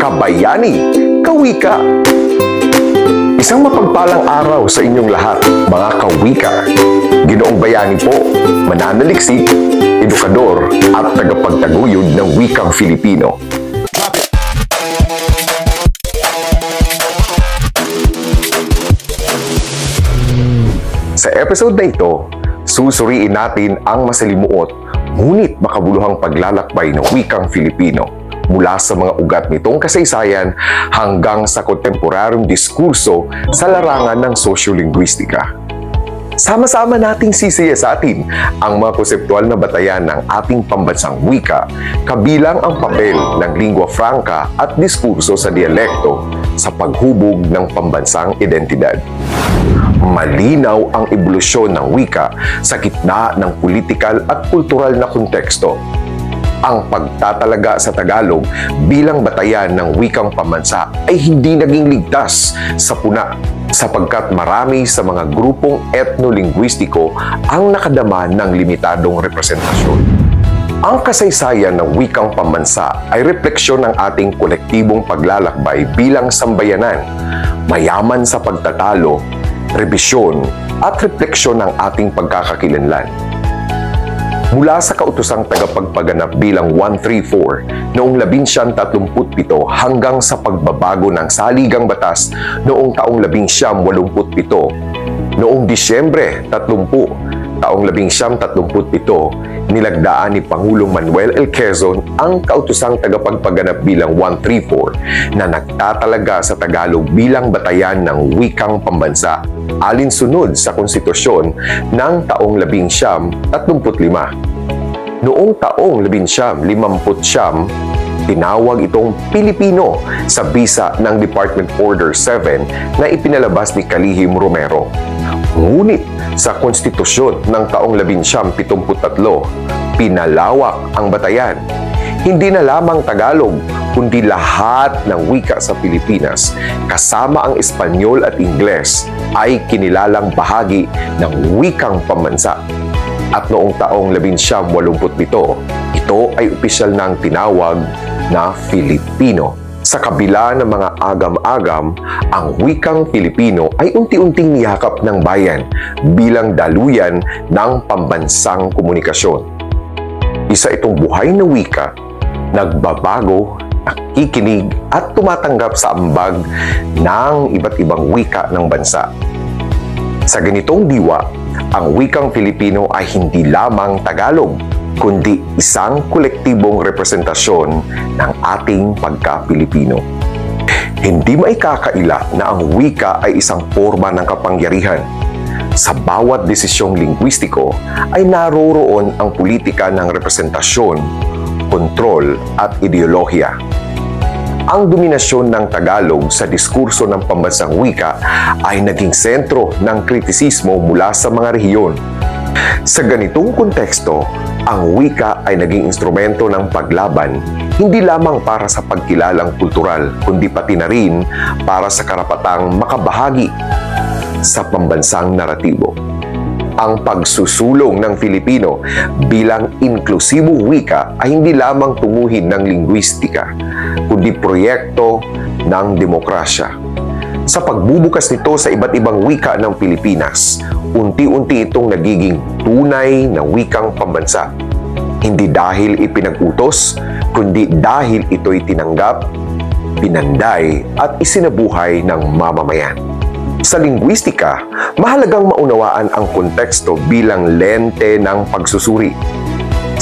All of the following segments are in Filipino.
kabayani, kawika. Isang mapagpalang araw sa inyong lahat, mga kawika. Ginoong Bayani po, mananaliksik, edukador at tagapagtaguyod ng wikang Filipino. Sa episode na ito, susuriin natin ang masalimuot ngunit makabuluhang paglalakbay ng wikang Filipino mula sa mga ugat nitong kasaysayan hanggang sa kontemporaryong diskurso sa larangan ng sosyolinguistika. Sama-sama nating sisiyasatin ang mga konseptual na batayan ng ating pambansang wika, kabilang ang papel ng lingua franca at diskurso sa dialekto sa paghubog ng pambansang identidad. Malinaw ang ebolusyon ng wika sa gitna ng politikal at kultural na konteksto. Ang pagtatalaga sa Tagalog bilang batayan ng wikang pambansa ay hindi naging ligtas sa puna sapagkat marami sa mga grupong etno-linguistiko ang nakadama ng limitadong representasyon. Ang kasaysayan ng wikang pambansa ay refleksyon ng ating kolektibong paglalakbay bilang sambayanan, mayaman sa pagtatalo, rebisyon at refleksyon ng ating pagkakakilanlan. Mula sa kautosang tagapagpaganap bilang 134 noong 1937 hanggang sa pagbabago ng saligang batas noong taong 1987, noong Disyembre 30, taong 1937, nilagdaan ni Pangulong Manuel L. Quezon ang kautosang tagapagpaganap bilang 134 na nagtatalaga sa Tagalog bilang batayan ng wikang pambansa alinsunod sa konstitusyon ng taong 1935. Noong taong 1959, tinawag itong Pilipino sa bisa ng Department Order 7 na ipinalabas ni Kalihim Romero. Ngunit sa konstitusyon ng taong 1973, pinalawak ang batayan. Hindi na lamang Tagalog, kundi lahat ng wika sa Pilipinas, kasama ang Espanyol at Ingles, ay kinilalang bahagi ng wikang pambansa. At noong taong 1987, ito ay opisyal ng tinawag na Filipino. Sa kabila ng mga agam-agam, ang wikang Filipino ay unti-unting niyakap ng bayan bilang daluyan ng pambansang komunikasyon. Isa itong buhay na wika, nagbabago, nakikinig at tumatanggap sa ambag ng iba't ibang wika ng bansa. Sa ganitong diwa, ang wikang Filipino ay hindi lamang Tagalog, kundi isang kolektibong representasyon ng ating pagka-Pilipino. Hindi maikakaila na ang wika ay isang forma ng kapangyarihan. Sa bawat desisyong lingwistiko ay naroroon ang politika ng representasyon, kontrol at ideolohiya. Ang dominasyon ng Tagalog sa diskurso ng pambansang wika ay naging sentro ng kritisismo mula sa mga rehiyon. Sa ganitong konteksto, ang wika ay naging instrumento ng paglaban hindi lamang para sa pagkilalang kultural, kundi pati na rin para sa karapatang makabahagi sa pambansang naratibo. Ang pagsusulong ng Filipino bilang inklusibong wika ay hindi lamang tunguhin ng lingwistika, kundi proyekto ng demokrasya. Sa pagbubukas nito sa iba't ibang wika ng Pilipinas, unti-unti itong nagiging tunay na wikang pambansa. Hindi dahil ipinag-utos, kundi dahil ito'y tinanggap, pinanday at isinabuhay ng mamamayan. Sa lingwistika, mahalagang maunawaan ang konteksto bilang lente ng pagsusuri.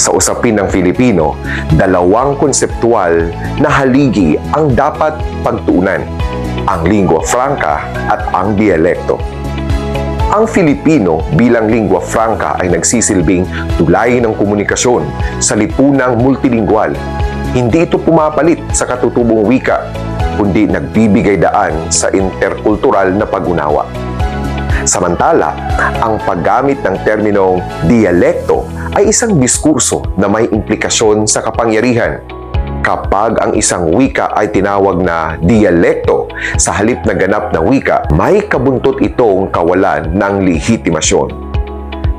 Sa usapin ng Filipino, dalawang konseptual na haligi ang dapat pagtuunan, ang lingua franca at ang dialekto. Ang Filipino bilang lingua franca ay nagsisilbing tulay ng komunikasyon sa lipunang multilingwal. Hindi ito pumapalit sa katutubong wika, kundi nagbibigay daan sa interkultural na pag-unawa. Samantala, ang paggamit ng terminong dialekto ay isang diskurso na may implikasyon sa kapangyarihan. Kapag ang isang wika ay tinawag na dialekto sa halip na ganap na wika, may kabuntot itong kawalan ng lehitimasyon.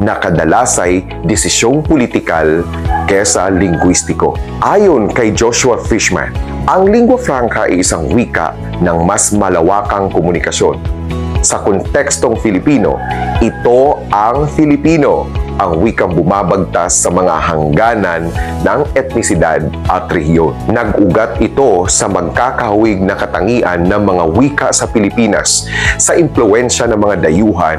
na kadalas ay desisyong politikal kesa linguistiko. Ayon kay Joshua Fishman, ang lingua franca ay isang wika ng mas malawakang komunikasyon. Sa kontekstong Filipino, ito ang Filipino, ang wikang bumabagtas sa mga hangganan ng etnisidad at rehiyon. Nag-ugat ito sa magkakahawig na katangian ng mga wika sa Pilipinas sa impluwensya ng mga dayuhan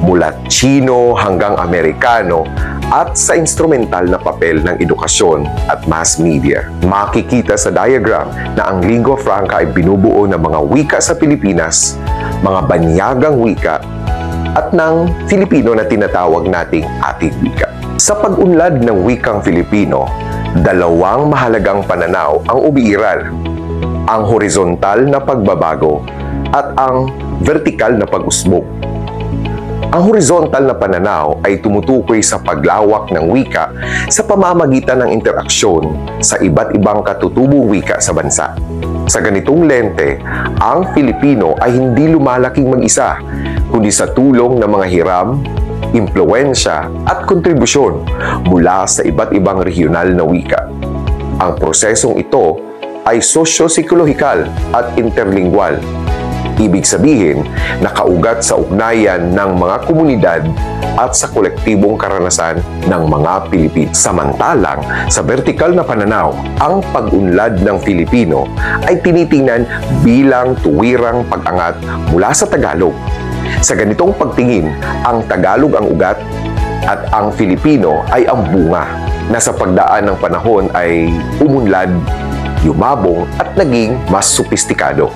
mula Chino hanggang Amerikano at sa instrumental na papel ng edukasyon at mass media. Makikita sa diagram na ang lingua franca ay binubuo ng mga wika sa Pilipinas, mga banyagang wika, at ng Filipino na tinatawag nating ating wika. Sa pag-unlad ng wikang Filipino, dalawang mahalagang pananaw ang umiiral: ang horizontal na pagbabago at ang vertikal na pag-usbong. Ang horizontal na pananaw ay tumutukoy sa paglawak ng wika sa pamamagitan ng interaksyon sa iba't ibang katutubong wika sa bansa. Sa ganitong lente, ang Filipino ay hindi lumalaking mag-isa, kundi sa tulong ng mga hiram, impluwensya at kontribusyon mula sa iba't ibang regional na wika. Ang prosesong ito ay sosyo-psikolohikal at interlingwal. Ibig sabihin, nakaugat sa ugnayan ng mga komunidad at sa kolektibong karanasan ng mga Pilipino. Samantalang, sa vertikal na pananaw, ang pag-unlad ng Filipino ay tinitingnan bilang tuwirang pag-angat mula sa Tagalog. Sa ganitong pagtingin, ang Tagalog ang ugat at ang Filipino ay ang bunga na sa pagdaan ng panahon ay umunlad, yumabong at naging mas sopistikado.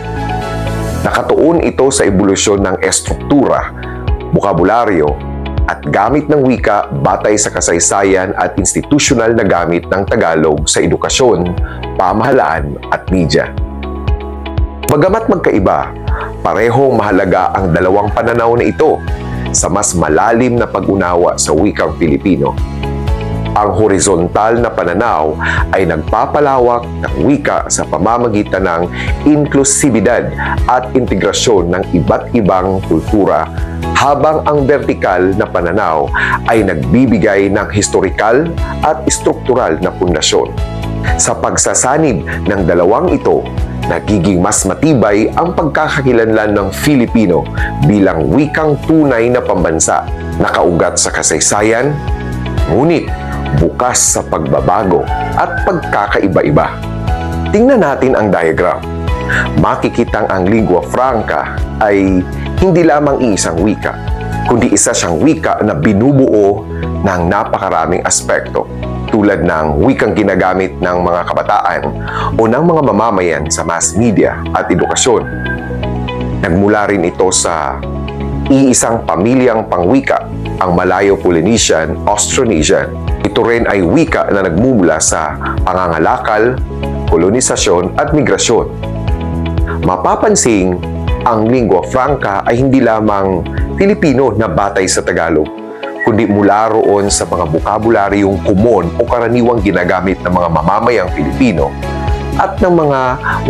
Nakatuon ito sa ebolusyon ng estruktura, bokabularyo, at gamit ng wika batay sa kasaysayan at institusyonal na gamit ng Tagalog sa edukasyon, pamahalaan at media. Bagamat magkaiba, parehong mahalaga ang dalawang pananaw na ito sa mas malalim na pag-unawa sa wikang Filipino. Ang horizontal na pananaw ay nagpapalawak ng wika sa pamamagitan ng inklusibidad at integrasyon ng iba't ibang kultura, habang ang vertikal na pananaw ay nagbibigay ng historikal at struktural na pundasyon. Sa pagsasanib ng dalawang ito, nagiging mas matibay ang pagkakakilanlan ng Filipino bilang wikang tunay na pambansa, nakaugat sa kasaysayan, ngunit bukas sa pagbabago at pagkakaiba-iba. Tingnan natin ang diagram. Makikitang ang lingua franca ay hindi lamang isang wika, kundi isa siyang wika na binubuo ng napakaraming aspekto, tulad ng wikang ginagamit ng mga kabataan o ng mga mamamayan sa mass media at edukasyon. Nagmula rin ito sa iisang pamilyang pangwika, ang Malayo-Polynesian Austronesian. Ito rin ay wika na nagmumula sa pangangalakal, kolonisasyon at migrasyon. Mapapansing, ang lingua franca ay hindi lamang Filipino na batay sa Tagalog, kundi mula roon sa mga bokabularyong kumon o karaniwang ginagamit ng mga mamamayang Pilipino at ng mga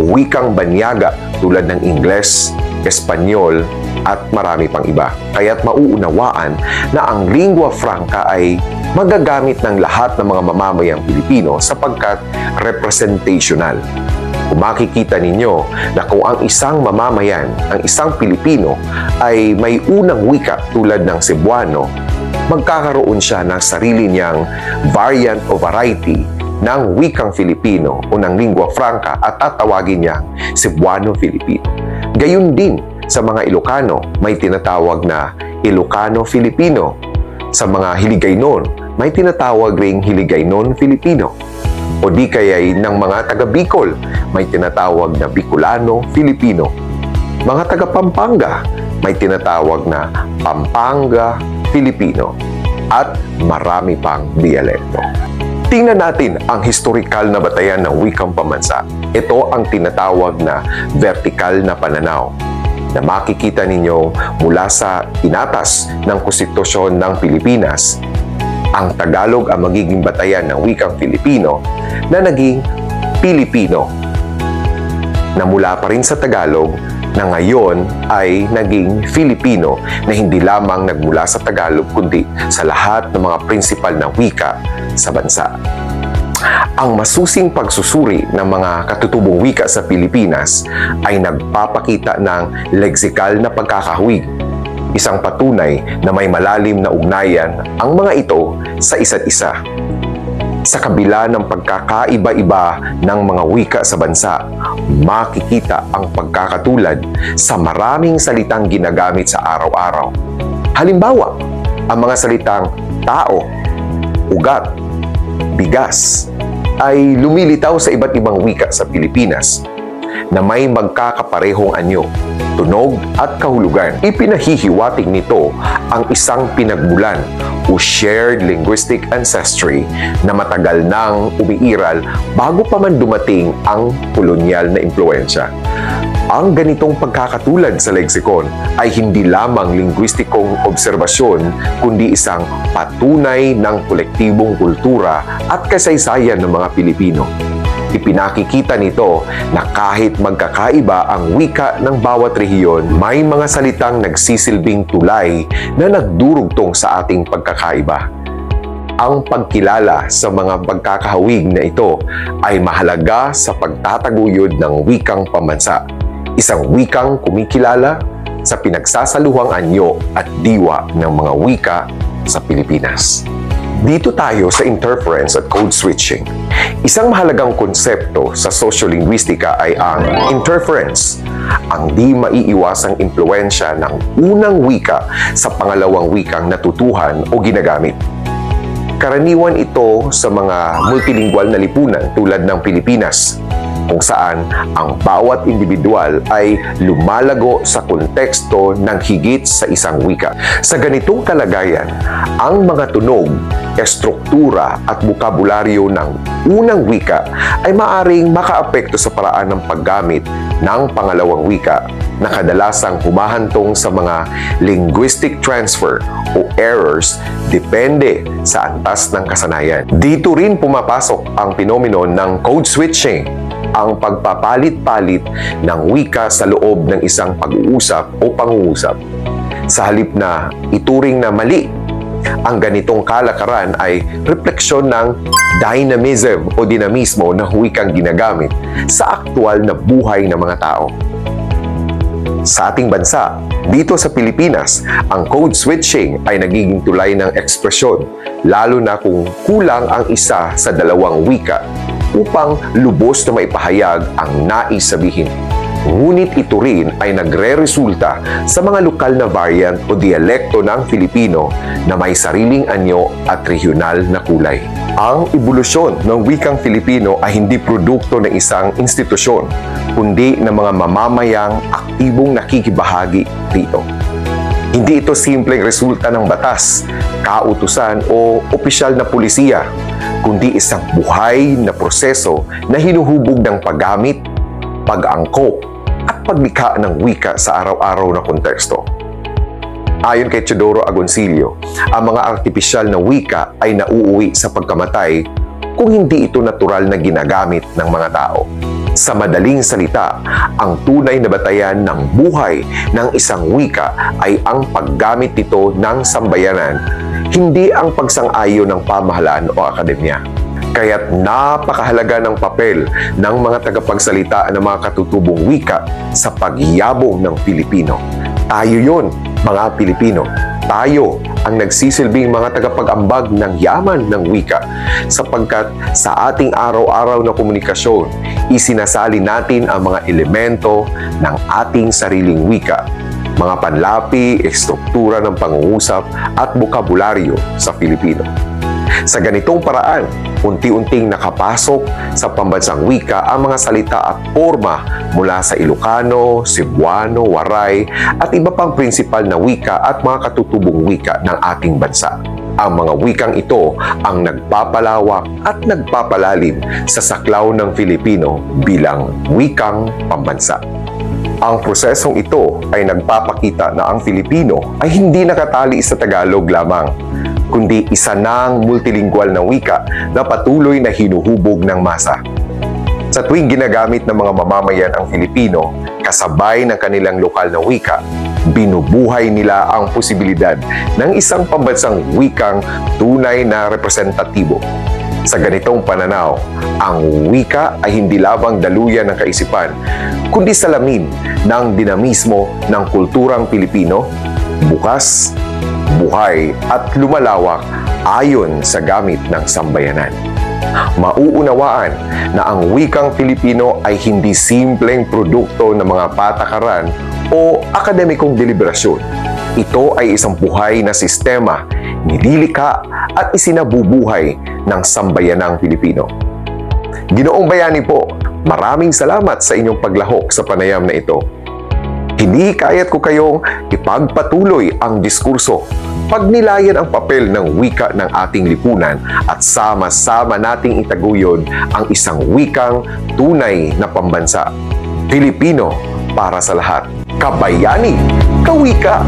wikang banyaga tulad ng Ingles, Espanyol, at marami pang iba. Kaya't mauunawaan na ang lingua franca ay magagamit ng lahat ng mga mamamayang Pilipino sapagkat representational. Kung makikita ninyo na kung ang isang mamamayan, ang isang Pilipino, ay may unang wika tulad ng Cebuano, magkakaroon siya ng sarili niyang variant o variety ng wikang Filipino o ng lingua franca at tatawagin niyang Cebuano-Filipino. Gayun din sa mga Ilocano, may tinatawag na Ilocano-Filipino. Sa mga Hiligaynon, may tinatawag ring Hiligaynon-Filipino. O di kaya'y ng mga taga-Bicol, may tinatawag na Bicolano-Filipino. Mga taga-Pampanga, may tinatawag na Pampanga-Filipino. At marami pang dialekto. Tingnan natin ang historikal na batayan ng wikang pambansa. Ito ang tinatawag na vertikal na pananaw, na makikita ninyo mula sa inatas ng Konstitusyon ng Pilipinas. Ang Tagalog ang magiging batayan ng wikang Filipino na naging Pilipino, na mula pa rin sa Tagalog na ngayon ay naging Filipino na hindi lamang nagmula sa Tagalog kundi sa lahat ng mga prinsipal na wika sa bansa. Ang masusing pagsusuri ng mga katutubong wika sa Pilipinas ay nagpapakita ng leksikal na pagkakahawig, isang patunay na may malalim na ugnayan ang mga ito sa isa't isa. Sa kabila ng pagkakaiba-iba ng mga wika sa bansa, makikita ang pagkakatulad sa maraming salitang ginagamit sa araw-araw. Halimbawa, ang mga salitang tao, ugat, bigas ay lumilitaw sa iba't ibang wika sa Pilipinas na may magkakaparehong anyo, tunog at kahulugan. Ipinahihiwatig nito ang isang pinagmulan o shared linguistic ancestry na matagal nang umiiral bago pa man dumating ang kolonyal na impluensya. Ang ganitong pagkakatulad sa leksikon ay hindi lamang linguistikong obserbasyon kundi isang patunay ng kolektibong kultura at kasaysayan ng mga Pilipino. Ipinakikita nito na kahit magkakaiba ang wika ng bawat rehiyon, may mga salitang nagsisilbing tulay na nagdurugtong sa ating pagkakaiba. Ang pagkilala sa mga pagkakahawig na ito ay mahalaga sa pagtataguyod ng wikang pambansa. Isang wikang kumikilala sa pinagsasaluhang anyo at diwa ng mga wika sa Pilipinas. Dito tayo sa interference at code switching. Isang mahalagang konsepto sa sociolinguistika ay ang interference, ang di maiiwasang impluensya ng unang wika sa pangalawang wikang natutuhan o ginagamit. Karaniwan ito sa mga multilingual na lipunan tulad ng Pilipinas, kung saan ang bawat individual ay lumalago sa konteksto ng higit sa isang wika. Sa ganitong kalagayan, ang mga tunog, estruktura at bokabularyo ng unang wika ay maaring makaapekto sa paraan ng paggamit ng pangalawang wika na kadalasang humahantong sa mga linguistic transfer o errors depende sa antas ng kasanayan. Dito rin pumapasok ang pinomeno ng code switching, ang pagpapalit-palit ng wika sa loob ng isang pag-uusap o pangungusap. Sa halip na ituring na mali, ang ganitong kalakaran ay refleksyon ng dynamism o dinamismo ng wikang ginagamit sa aktwal na buhay ng mga tao. Sa ating bansa, dito sa Pilipinas, ang code switching ay nagiging tulay ng ekspresyon, lalo na kung kulang ang isa sa dalawang wika upang lubos na maipahayag ang nais sabihin. Ngunit ito rin ay nagre-resulta sa mga lokal na variant o dialekto ng Filipino na may sariling anyo at regional na kulay. Ang ebolusyon ng wikang Filipino ay hindi produkto ng isang institusyon, kundi ng mga mamamayang aktibong nakikibahagi rito. Hindi ito simpleng resulta ng batas, kautusan o opisyal na pulisiya, kundi isang buhay na proseso na hinuhubog ng paggamit, pag-angkop, at paglikha ng wika sa araw-araw na konteksto. Ayon kay Teodoro Agoncillo, ang mga artipisyal na wika ay nauuwi sa pagkamatay kung hindi ito natural na ginagamit ng mga tao. Sa madaling salita, ang tunay na batayan ng buhay ng isang wika ay ang paggamit nito ng sambayanan, hindi ang pagsang-ayon ng pamahalaan o akademya. Kaya't napakahalaga ng papel ng mga tagapagsalita ng mga katutubong wika sa pagyabong ng Pilipino. Tayo yon, mga Pilipino. Tayo ang nagsisilbing mga tagapag-ambag ng yaman ng wika sapagkat sa ating araw-araw na komunikasyon, isinasali natin ang mga elemento ng ating sariling wika, mga panlapi, estruktura ng pangungusap at bokabularyo sa Pilipino. Sa ganitong paraan, unti-unting nakapasok sa pambansang wika ang mga salita at forma mula sa Ilocano, Cebuano, Waray at iba pang prinsipal na wika at mga katutubong wika ng ating bansa. Ang mga wikang ito ang nagpapalawak at nagpapalalim sa saklaw ng Filipino bilang wikang pambansa. Ang prosesong ito ay nagpapakita na ang Filipino ay hindi nakatali sa Tagalog lamang, kundi isa ng multilingual na wika na patuloy na hinuhubog ng masa. Sa tuwing ginagamit ng mga mamamayan ang Filipino, kasabay ng kanilang lokal na wika, binubuhay nila ang posibilidad ng isang pambansang wikang tunay na representatibo. Sa ganitong pananaw, ang wika ay hindi lamang daluyan ng kaisipan, kundi salamin ng dinamismo ng kulturang Pilipino, bukas, buhay at lumalawak ayon sa gamit ng sambayanan. Mauunawaan na ang wikang Filipino ay hindi simpleng produkto ng mga patakaran o akademikong deliberasyon. Ito ay isang buhay na sistema, nilikha at isinabubuhay ng sambayanang Pilipino. Ginoong Bayani po, maraming salamat sa inyong paglahok sa panayam na ito. Hinikayat ko kayong ipagpatuloy ang diskurso, pagnilayan ang papel ng wika ng ating lipunan at sama-sama nating itaguyod ang isang wikang tunay na pambansa. Pilipino para sa lahat. Kabayani, kawika!